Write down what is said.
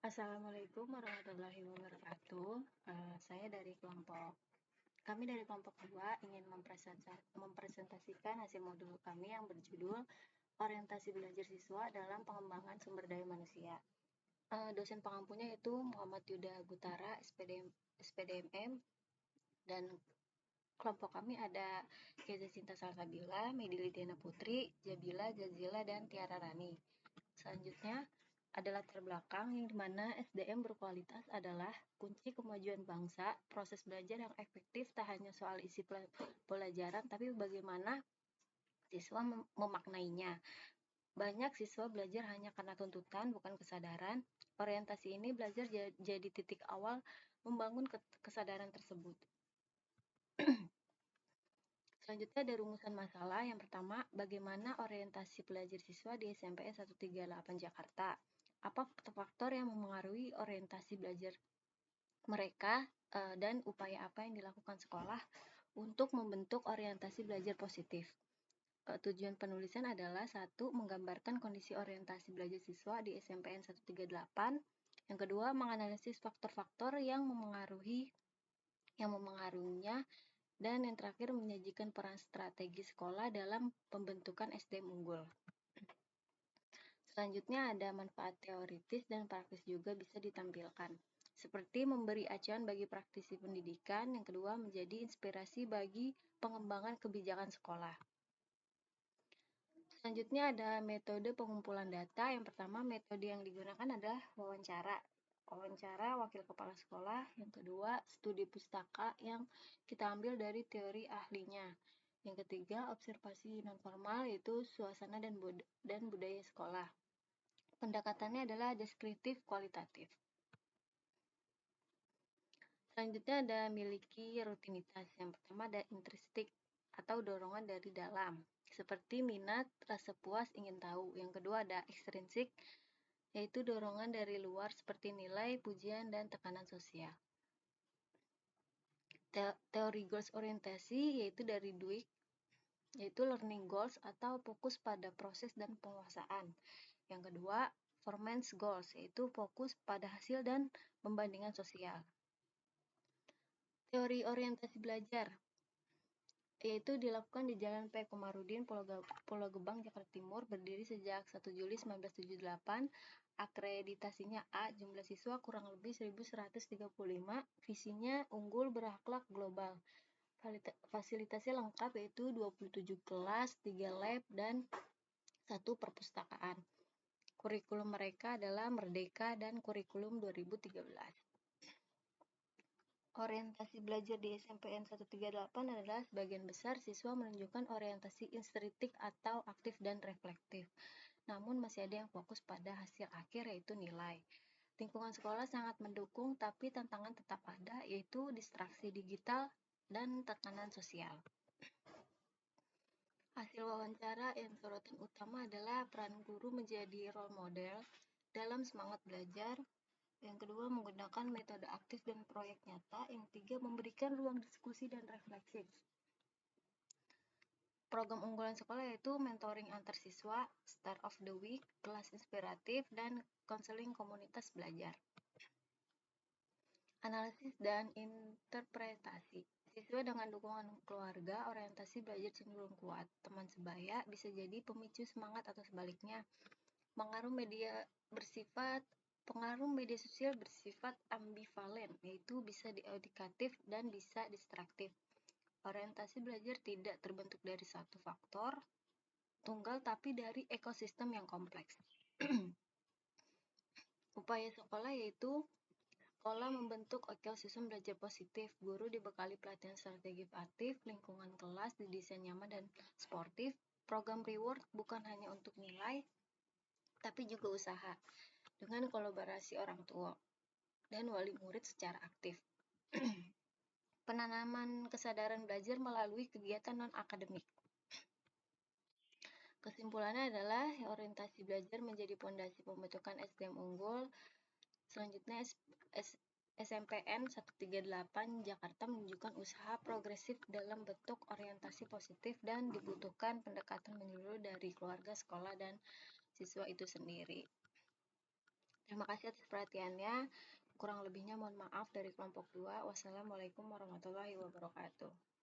Assalamualaikum warahmatullahi wabarakatuh. Kami dari kelompok 2 ingin mempresentasikan hasil modul kami yang berjudul Orientasi Belajar Siswa dalam Pengembangan Sumber Daya Manusia. Dosen pengampunya yaitu Muhammad Yuda Gutara, SPDMM, dan kelompok kami ada Keza Cinta Salsabila, Medi Lidiana Putri, Jabila, Jazila, dan Tiara Rani. Selanjutnya ada latar belakang yang dimana SDM berkualitas adalah kunci kemajuan bangsa. Proses belajar yang efektif tak hanya soal isi pelajaran, tapi bagaimana siswa memaknainya. Banyak siswa belajar hanya karena tuntutan, bukan kesadaran. Orientasi ini belajar jadi titik awal membangun kesadaran tersebut. Selanjutnya ada rumusan masalah. Yang pertama, bagaimana orientasi belajar siswa di SMPN 138 Jakarta? Apa faktor yang memengaruhi orientasi belajar mereka dan upaya apa yang dilakukan sekolah untuk membentuk orientasi belajar positif? Tujuan penulisan adalah 1. Menggambarkan kondisi orientasi belajar siswa di SMPN 138. Yang kedua, menganalisis faktor-faktor yang memengaruhinya. Dan yang terakhir, menyajikan peran strategi sekolah dalam pembentukan SDM unggul. Selanjutnya ada manfaat teoritis dan praktis juga bisa ditampilkan. Seperti memberi acuan bagi praktisi pendidikan. Yang kedua, menjadi inspirasi bagi pengembangan kebijakan sekolah. Selanjutnya ada metode pengumpulan data. Yang pertama, metode yang digunakan adalah wawancara wakil kepala sekolah. Yang kedua, studi pustaka yang kita ambil dari teori ahlinya. Yang ketiga, observasi nonformal, yaitu suasana dan budaya sekolah. Pendekatannya adalah deskriptif kualitatif. Selanjutnya ada miliki rutinitas. Yang pertama ada intrinsik atau dorongan dari dalam, seperti minat, rasa puas, ingin tahu. Yang kedua ada ekstrinsik, yaitu dorongan dari luar seperti nilai, pujian, dan tekanan sosial. Teori goals orientasi yaitu dari Dweck, yaitu learning goals atau fokus pada proses dan penguasaan. Yang kedua, performance goals, yaitu fokus pada hasil dan pembandingan sosial. Teori orientasi belajar yaitu dilakukan di Jalan P. Komarudin, Pulau Gebang, Jakarta Timur, berdiri sejak 1 Juli 1978. Akreditasinya A, jumlah siswa kurang lebih 1135, visinya unggul berakhlak global. Fasilitasnya lengkap yaitu 27 kelas, 3 lab, dan 1 perpustakaan. Kurikulum mereka adalah Merdeka dan Kurikulum 2013. Orientasi belajar di SMPN 138 adalah sebagian besar siswa menunjukkan orientasi intrinsik atau aktif dan reflektif. Namun masih ada yang fokus pada hasil akhir yaitu nilai. Lingkungan sekolah sangat mendukung, tapi tantangan tetap ada yaitu distraksi digital dan tekanan sosial. Hasil wawancara yang sorotan utama adalah peran guru menjadi role model dalam semangat belajar. Yang kedua, menggunakan metode aktif dan proyek nyata. Yang ketiga, memberikan ruang diskusi dan refleksi. Program unggulan sekolah yaitu mentoring antar siswa, Star of the Week, kelas inspiratif, dan konseling komunitas belajar. Analisis dan interpretasi. Siswa dengan dukungan keluarga, orientasi belajar cenderung kuat. Teman sebaya bisa jadi pemicu semangat atau sebaliknya. Pengaruh media sosial bersifat ambivalen, yaitu bisa edukatif dan bisa distraktif. Orientasi belajar tidak terbentuk dari satu faktor tunggal, tapi dari ekosistem yang kompleks. Upaya sekolah yaitu sekolah membentuk ekosistem belajar positif. Guru dibekali pelatihan strategi aktif, lingkungan kelas didesain nyaman dan sportif. Program reward bukan hanya untuk nilai, tapi juga usaha dengan kolaborasi orang tua dan wali murid secara aktif. Penanaman kesadaran belajar melalui kegiatan non-akademik. Kesimpulannya adalah orientasi belajar menjadi pondasi pembentukan SDM unggul. Selanjutnya SMPN 138 Jakarta menunjukkan usaha progresif dalam bentuk orientasi positif dan dibutuhkan pendekatan menyeluruh dari keluarga, sekolah, dan siswa itu sendiri. Terima kasih atas perhatiannya. Kurang lebihnya mohon maaf dari kelompok 2. Wassalamualaikum warahmatullahi wabarakatuh.